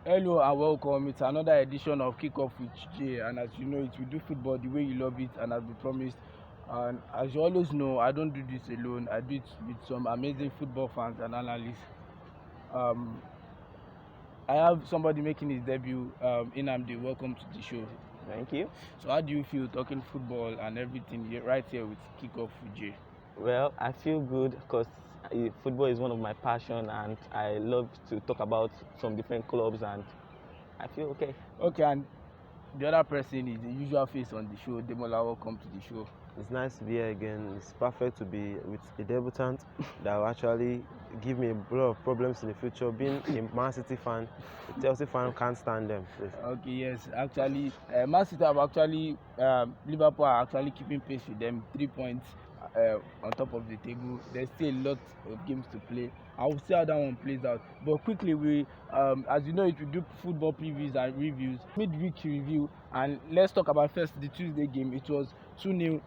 Hello and welcome. It's another edition of Kickoff with Jay, and as you know, it we do football the way you love it, and as we promised. And as you always know, I don't do this alone. I do it with some amazing football fans and analysts. Um, I have somebody making his debut. Nnamdi, welcome to the show. Thank you. So, how do you feel talking football and everything right here with Kickoff with Jay? Well, I feel good because football is one of my passion, and I love to talk about some different clubs, and I feel okay. Okay, and the other person is the usual face on the show. Demola, welcome to the show. It's nice to be here again. It's perfect to be with a debutant that will actually give me a lot of problems in the future. Being a Man City fan, a Chelsea fan can't stand them. Please. Okay, yes, actually, Man City have actually, Liverpool are actually keeping pace with them, 3 points on top of the table. There's still a lot of games to play. I will see how that one plays out. But quickly, as you know, we do football previews and reviews, midweek review, and let's talk about first the Tuesday game. It was 2-0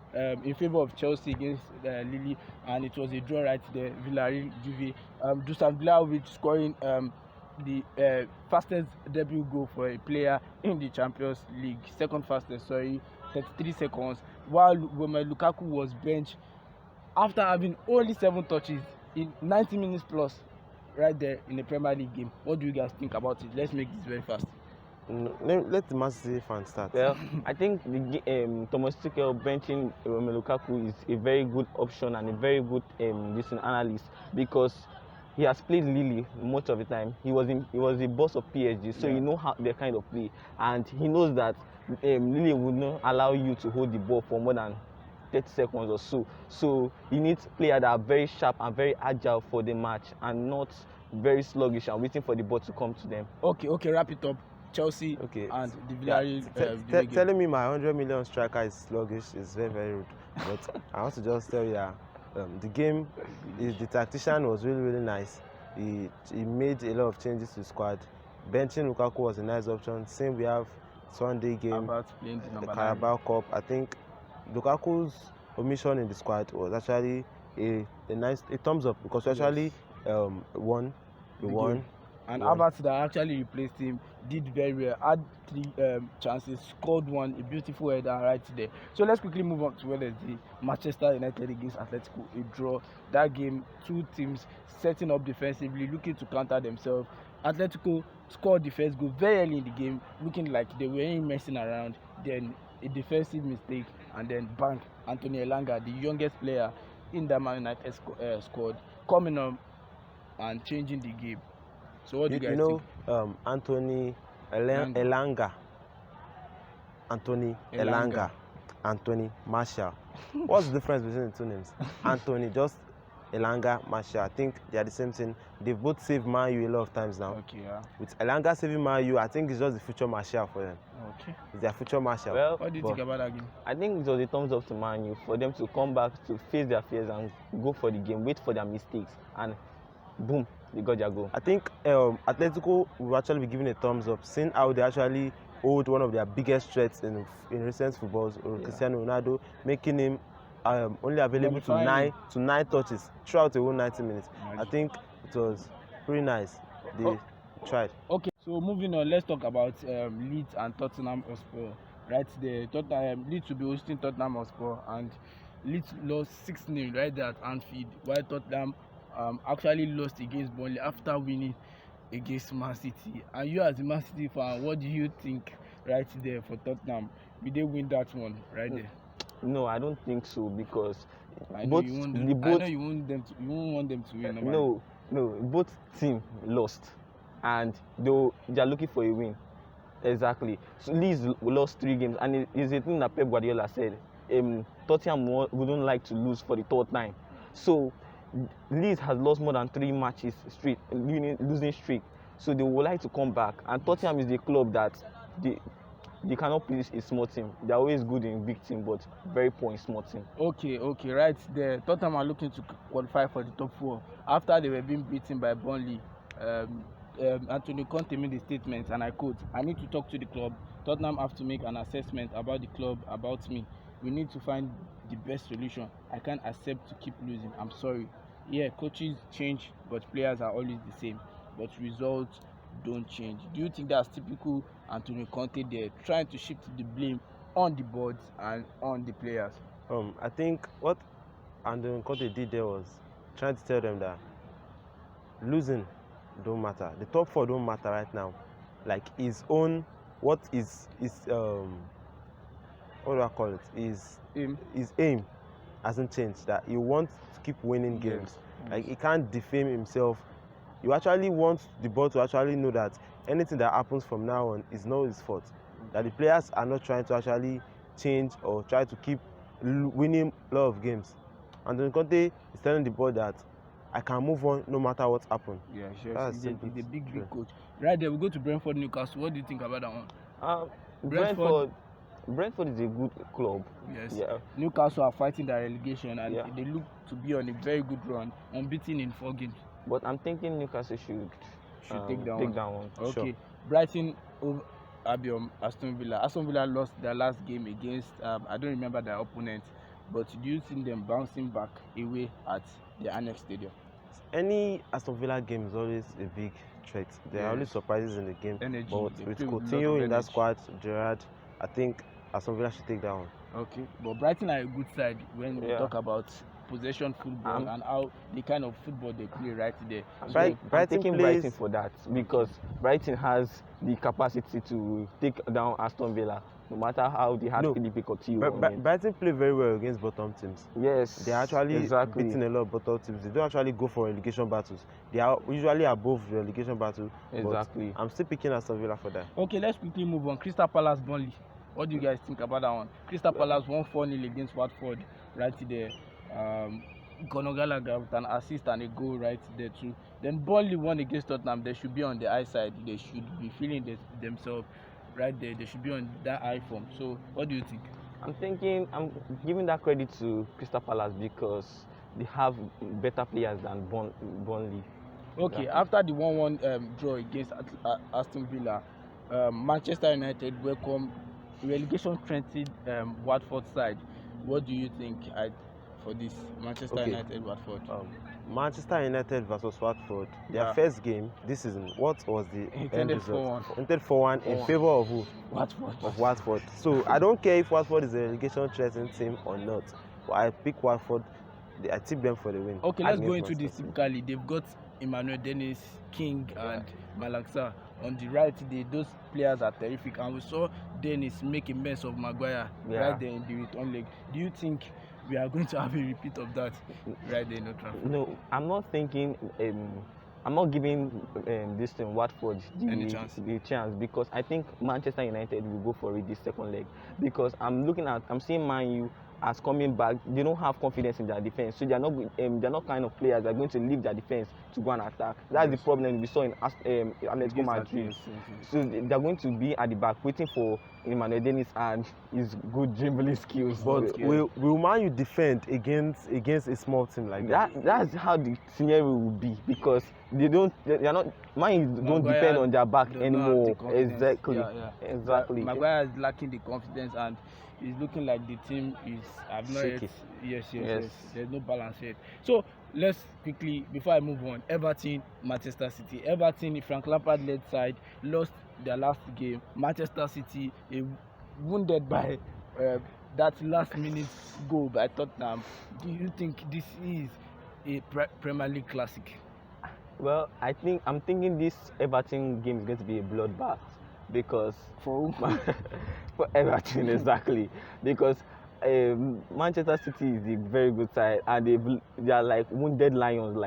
in favor of Chelsea against Lille, and it was a draw right there. Villarreal, Juve, Dusan Vlahovic scoring the fastest debut goal for a player in the Champions League, second fastest, 33 seconds, while Romelu Lukaku was benched after having only 7 touches in 90 minutes plus right there in the Premier League game. What do you guys think about it? Let's make this very fast. Let the Man City fan start. Well, I think Thomas Tuchel benching Romelu Lukaku is a very good option and a very good analyst, because he has played Lille most of the time. He was the boss of PSG, so he knows how they kind of play, and he knows that Lille would not allow you to hold the ball for more than 30 seconds or so. So you need players that are very sharp and very agile for the match, and not very sluggish and waiting for the ball to come to them. Okay, wrap it up. Chelsea and the Villarreal. Telling me my 100 million striker is sluggish is very, very rude. But I want to just tell you that the game, the tactician was really, really nice. He made a lot of changes to the squad. Benching Lukaku was a nice option. Same we have Sunday game, the Carabao Cup. I think Lukaku's omission in the squad was actually a thumbs up, because we actually won. We won. And Albert that actually replaced him did very well. Had 3 chances, scored one, a beautiful header right there. So let's quickly move on to Wednesday. Manchester United against Atletico, a draw. That game, 2 teams setting up defensively, looking to counter themselves. Atletico scored the first goal very early in the game, looking like they weren't messing around. Then a defensive mistake, and then bang, Anthony Elanga, the youngest player in the Man United squad, coming up and changing the game. So what do you guys think? Anthony Elanga, Anthony Martial. What's the difference between the 2 names? Anthony, just Elanga, Martial. I think they are the same thing. They both saved Man U a lot of times now. Okay, yeah. With Elanga saving Man U, I think it's just the future Martial for them. Okay. It's their future Martial. Well, what do you think about that game? I think it was a thumbs up to Man U for them to come back to face their fears and go for the game, wait for their mistakes, and boom, they got their goal. I think Atletico will actually be given a thumbs up, seeing how they actually hold one of their biggest threats in recent footballs, Cristiano Ronaldo, making him only available to 9 touches throughout the whole 90 minutes. I think it was pretty nice. They tried. Okay, so moving on, let's talk about Leeds and Tottenham Hotspur. Right there, Leeds will be hosting Tottenham Hotspur, and Leeds lost 6-0 right there at Anfield, while Tottenham actually lost against Burnley after winning against Man City. And you, as a Man City fan, what do you think right there for Tottenham? Will they win that one right there? No, I don't think so, because I know you won't want them to win. No, both teams lost, and they are looking for a win. Exactly. So Leeds lost 3 games, and it's a thing that Pep Guardiola said. Tottenham wouldn't like to lose for the 3rd time. So Leeds has lost more than 3 matches straight, losing streak. So they would like to come back, and Tottenham is the club that they cannot please a small team. They're always good in big team, but very poor in small team. Okay, right there. Tottenham are looking to qualify for the top 4 after they were being beaten by Burnley. Antonio Conte made a statement, and I quote, "I need to talk to the club. Tottenham have to make an assessment about the club, about me. We need to find the best solution. I can't accept to keep losing. I'm sorry." Yeah, coaches change, but players are always the same. But results don't change. Do you think that's typical Antonio Conte there, trying to shift the blame on the boards and on the players? I think what Antonio Conte did there was trying to tell them that losing don't matter. The top four don't matter right now. Like his own, what do I call it? His aim hasn't changed. That he wants to keep winning games. Yes. Like he can't defame himself. You actually want the board to actually know that anything that happens from now on is not his fault. That the players are not trying to actually change or try to keep winning a lot of games. And then Conte is telling the board that I can move on no matter what happens. Yeah, sure. He's a big coach. Right there, we go to Brentford Newcastle. What do you think about that one? Brentford is a good club. Yes. Yeah. Newcastle are fighting their relegation and they look to be on a very good run, unbeaten in 4 games. But I'm thinking Newcastle should take that one. Okay. Sure. Brighton over Aston Villa. Aston Villa lost their last game against I don't remember their opponent, but do you see them bouncing back away at the Annex Stadium? Any Aston Villa game is always a big threat. There are always surprises in the game. Energy. But with Coutinho in that squad, Gerrard, I think Aston Villa should take that one. Okay, but Brighton are a good side when we talk about possession football and how the kind of football they play right there. I'm taking Brighton for that because Brighton has the capacity to take down Aston Villa, no matter how they have Philippe Coutinho. Brighton play very well against bottom teams. Yes, they actually beating a lot of bottom teams. They don't actually go for relegation battles. They are usually above the relegation battle. Exactly. I'm still picking Aston Villa for that. Okay, let's quickly move on. Crystal Palace Burnley. What do you guys think about that one? Crystal Palace won 4-0 against Watford right there. Conor Gallagher with an assist and a goal right there too. Then Burnley won against Tottenham. They should be on the high side. They should be feeling themselves right there. They should be on that high form. So what do you think? I'm giving that credit to Crystal Palace because they have better players than Burnley. Okay, after the 1-1 draw against Aston Villa, Manchester United welcome relegation-threatened Watford side. What do you think for this Manchester United Watford? Manchester United versus Watford. Their first game this season. What was the end result? Ended 4-1 in favor of who? Watford. Of Watford. So I don't care if Watford is a relegation-threatened team or not. But I pick Watford. I tip them for the win. Okay, let's go into this typically. They've got Emmanuel Dennis, King, and Malaksa on the right. Those players are terrific, and we saw Dennis make a mess of Maguire right there in the return leg. Do you think we are going to have a repeat of that right there in Old Trafford? No, I'm not thinking. I'm not giving this thing Watford the chance because I think Manchester United will go for it this second leg because I'm seeing Man U as coming back. They don't have confidence in their defense, so they're not kind of players that are going to leave their defense to go and attack. That's the problem we saw in Atletico Madrid. So they're going to be at the back waiting for Emmanuel Dennis and his good dribbling skills. But will Man U defend against a small team like that? That's how the scenario will be because Man U don't depend on their back anymore. Exactly. Exactly. Maguire is lacking the confidence and it's looking like the team is shaky. Yes. There's no balance yet. So let's quickly, before I move on, Everton, Manchester City. Everton, Frank Lampard led side, lost their last game. Manchester City, wounded by that last minute goal by Tottenham. Do you think this is a Premier League classic? Well, I'm thinking this Everton game is going to be a bloodbath. Because for Everton exactly because Manchester City is a very good side and they are like wounded lions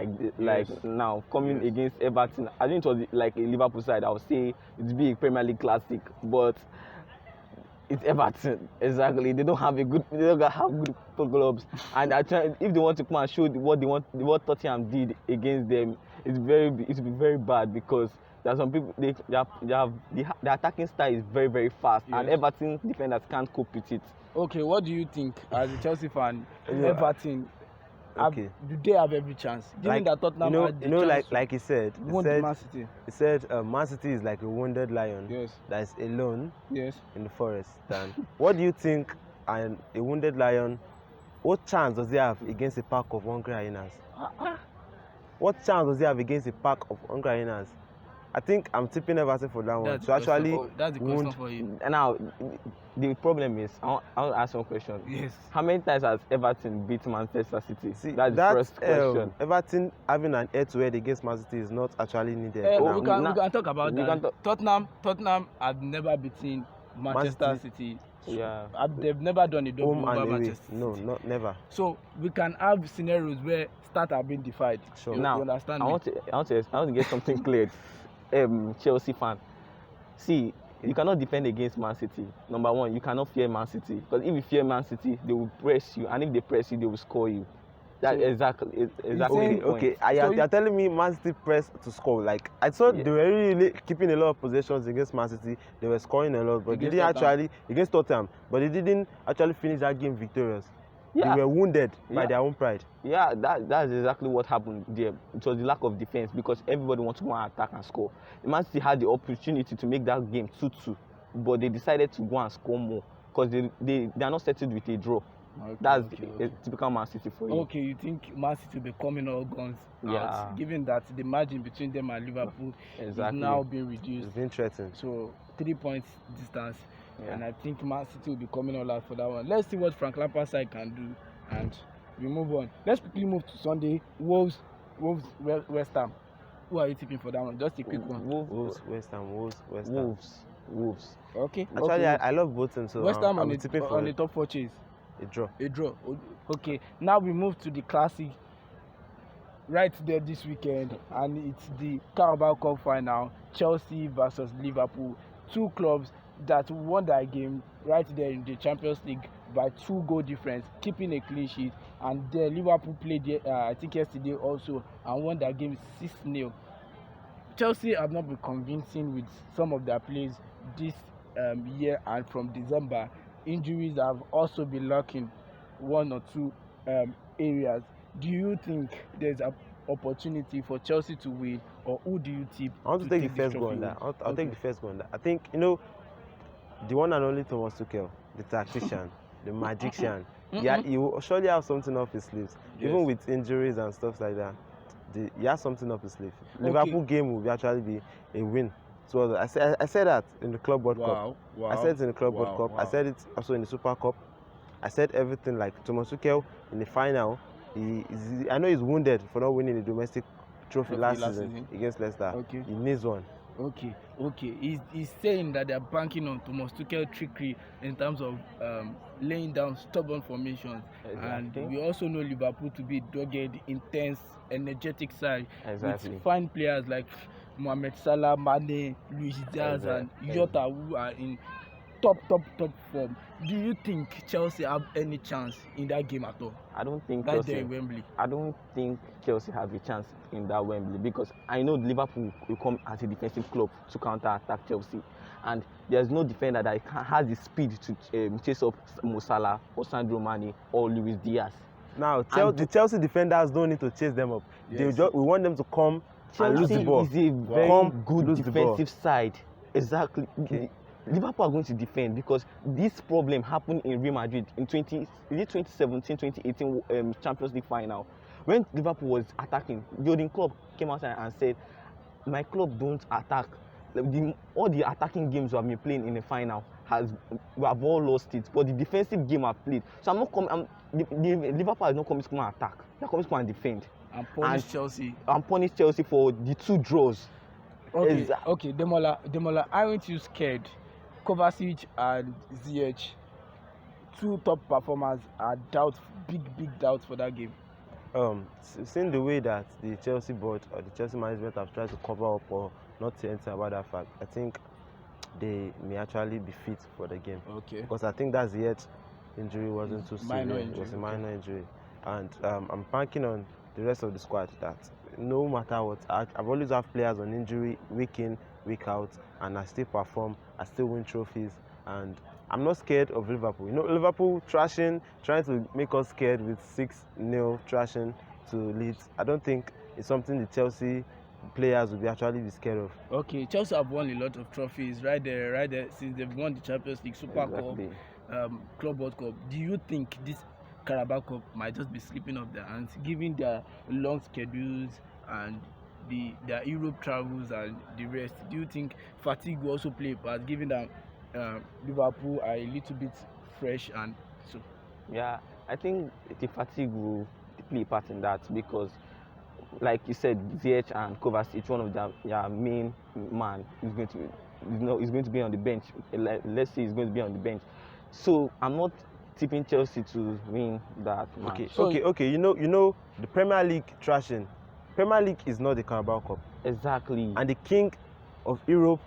now coming against Everton. I think it was like a Liverpool side. I would say it'd be a Premier League classic, but it's Everton exactly. They don't have good clubs, and if they want to come and show what Tottenham did against them, it will be very bad because. There are some people. The attacking style is very very fast, and Everton defenders can't cope with it. Okay, what do you think as a Chelsea fan? Everton, do they have every chance? Given that Tottenham like he said, Man City. He said Man City is like a wounded lion that is alone in the forest. And what do you think? And a wounded lion, what chance does he have against a pack of hungry hyenas? What chance does he have against a pack of hungry hyenas? I think I'm tipping Everton for that one. That's To actually that's the question wound. for you. And now, the problem is, I want to ask one question. Yes. How many times has Everton beat Manchester City? See, That's the first question. Everton having an head-to-head against Man City is not actually needed. We now. can talk about we that. can Tottenham have never beaten Manchester City. Yeah. They've never done a double Home over and away. Manchester City. No, never. So we can have scenarios where start have been defied. Sure. Now, you understand I me? want to get something cleared. Chelsea fan, see, you cannot defend against Man City. Number one, you cannot fear Man City, because if you fear Man City, they will press you, and if they press you, they will score you. That's exactly the point. Okay. So You're telling me Man City press to score. Like, I thought they were really keeping a lot of possessions against Man City. They were scoring a lot, but they didn't actually against Tottenham. But they didn't actually finish that game victorious. Yeah. They were wounded by their own pride. Yeah, that's exactly what happened there. It was the lack of defense, because everybody wants to go and attack and score. The Man City had the opportunity to make that game 2-2, but they decided to go and score more, because they are not settled with a draw. Okay, That's okay. a typical Man City for you. Okay, you think Man City will be coming all guns Yeah. out, given that the margin between them and Liverpool is now being reduced. It's been threatened. So 3 points distance, Yeah. and I think Man City will be coming all out for that one. Let's see what Frank Lampard's side can do, and we move on. Let's quickly move to Sunday. Wolves, West Ham. Who are you tipping for that one? Just a quick one. Wolves, West Ham. Wolves. Okay. Actually, I love both teams. So West Ham I'm tipping for on the top 4 chase. a draw. A draw. Okay. Now we move to the classic. Right there this weekend, and it's the Carabao Cup final. Chelsea versus Liverpool. 2 clubs that won that game right there in the Champions League by 2-goal difference, keeping a clean sheet. And then Liverpool played, I think yesterday also, and won that game 6-0. Chelsea have not been convincing with some of their plays this year, and from December, injuries have also been lacking 1 or 2 areas. Do you think there's an opportunity for Chelsea to win, or who do you tip? I want to take the first goal on that. I'll take the first goal on that. I think, the one and only Thomas Tuchel, the tactician, the magician. Yeah, he will surely have something up his sleeves. Yes. Even with injuries and stuff like that, he has something up his sleeve. Liverpool game will actually be a win. So I said that in the Club World Cup. Wow. I said it in the Club World Cup. Wow. I said it also in the Super Cup. I said everything. Like Thomas Tuchel in the final, I know he's wounded for not winning the domestic trophy last season against Leicester. Okay. He needs one. Okay. He's saying that they're banking on Thomas Tuchel trickery in terms of laying down stubborn formations. Exactly. And we also know Liverpool to be dogged, intense, energetic side Exactly. with fine players like Mohamed Salah, Mane, Luis Diaz, and Jota, who are in top form. Do you think Chelsea have any chance in that game at all? I don't think Right Chelsea. there in Wembley. I don't think Chelsea have a chance in that Wembley, because I know Liverpool will come as a defensive club to counter-attack Chelsea, and there's no defender that has the speed to chase up Mo Salah or Sandro Mane or Luis Diaz. Now, the Chelsea defenders don't need to chase them up. Yes. We want them to come and lose the ball. Chelsea is a very good lose the ball. defensive side. Exactly. Okay. Liverpool are going to defend, because this problem happened in Real Madrid in 2017-2018 Champions League final. When Liverpool was attacking, Jurgen Klopp came outside and said, "My club don't attack. All the attacking games we have been playing in the final we have all lost it, but the defensive game I've played. So I'm not coming. Liverpool is not coming to come and attack. They're coming to come and defend And punish Chelsea. and punish Chelsea for the 2 draws." Okay, Demola, aren't you scared? Kovacic and Ziyech, 2 top performers, are big doubts for that game. Seeing the way that the Chelsea board or the Chelsea management have tried to cover up or not say anything about that fact, I think they may actually be fit for the game. Okay. Because I think that Ziyech injury wasn't too Minor serious. injury, It was a minor injury. And I'm banking on the rest of the squad that no matter what, I've always have players on injury week in, week out, and I still perform, I still win trophies, and I'm not scared of Liverpool. Liverpool trying to make us scared with 6-0 trashing to Leeds. I don't think it's something the Chelsea players will actually be scared of. Okay, Chelsea have won a lot of trophies right there since they've won the Champions League, Super Cup, Club World Cup. Do you think this Carabao Cup might just be slipping off their hands, given their long schedules and their Europe travels and the rest, do you think fatigue will also play a part, given that Liverpool are a little bit fresh and so? Yeah, I think the fatigue will play a part in that because, like you said, Ziyech and Kovacic, one of their main man is going to, is going to be on the bench. Let's say he's going to be on the bench. So I'm not tipping Chelsea to win that match. Okay, So- okay. You know the Premier League trashing. Premier League is not the Carabao Cup, Exactly. and the king of Europe,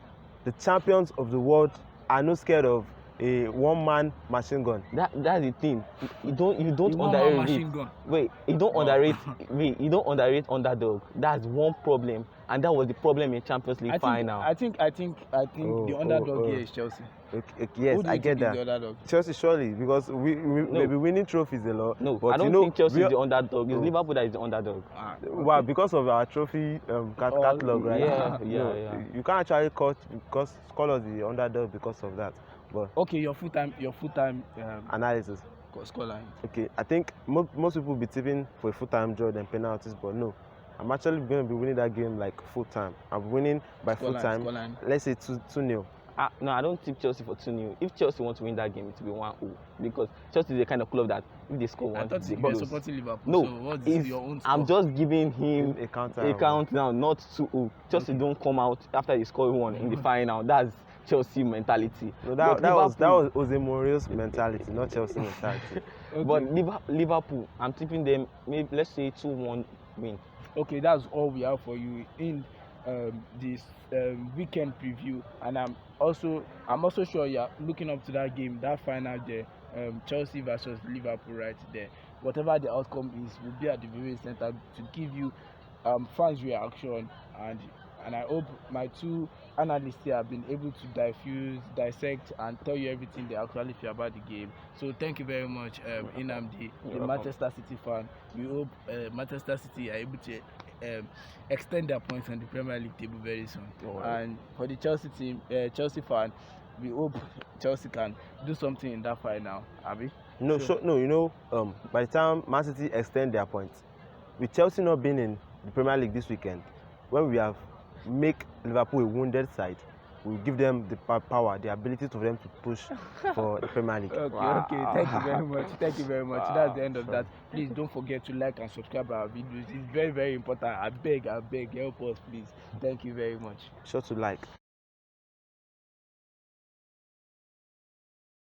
the champions of the world, are not scared of a one-man machine gun. That's the thing. You don't The one-man underrate machine it. gun. Wait, you don't Wow. underrate. Wait, you don't underrate underdog. That's one problem, and that was the problem in Champions League final. I think the underdog here is Chelsea. Okay, yes, Who do you I get think is that. the underdog? Chelsea surely, because we may be winning trophies a lot. No, but I don't you know, think Chelsea we is the underdog. It's Oh. Liverpool that is the underdog. Well, because of our trophy catalog, right? yeah, No, yeah. You can't actually call us the underdog because of that. But Okay, your full time analysis. scoreline. Okay, I think most people will be tipping for a full-time draw than penalties, but no. I'm actually going to be winning that game like full-time. I'm winning by full-time. Scoreline. Let's say 2-0. No, I don't tip Chelsea for 2-0. If Chelsea want to win that game, it will be 1-0 because Chelsea is the kind of club that if they score I once, thought they you were close. supporting Liverpool. No, so what's it's- your own score? I'm just giving him A counter. a count now, not 2-0. Chelsea don't come out after they score one in the final. That's Chelsea mentality. No, But that was Liverpool- Jose Mourinho's mentality, not Chelsea mentality. Okay. But Liverpool, I'm tipping them. Maybe let's say 2-1 win. Okay, that's all we have for you in this weekend preview, and I'm also sure you're looking up to that game, that final there, Chelsea versus Liverpool right there. Whatever the outcome is, we'll be at the viewing center to give you fans' reaction, and I hope my two analysts here have been able to dissect, and tell you everything they actually feel about the game. So thank you very much, Nnamdi, the welcome. Manchester City fan. We hope Manchester City are able to extend their points on the Premier League table very soon. Don't worry. And for the Chelsea team, Chelsea fan, we hope Chelsea can do something in that final. Abi? No, Sure. no, by the time Man City extend their points, with Chelsea not being in the Premier League this weekend, when we have make Liverpool a wounded side, we'll give them the power, the ability for them to push for the Premier League. Okay, Wow. okay. Thank you very much. Thank you very much. Wow. That's the end of Sure. that. Please don't forget to like and subscribe our videos. It's very, very important. I beg, help us, please. Thank you very much. Sure to like.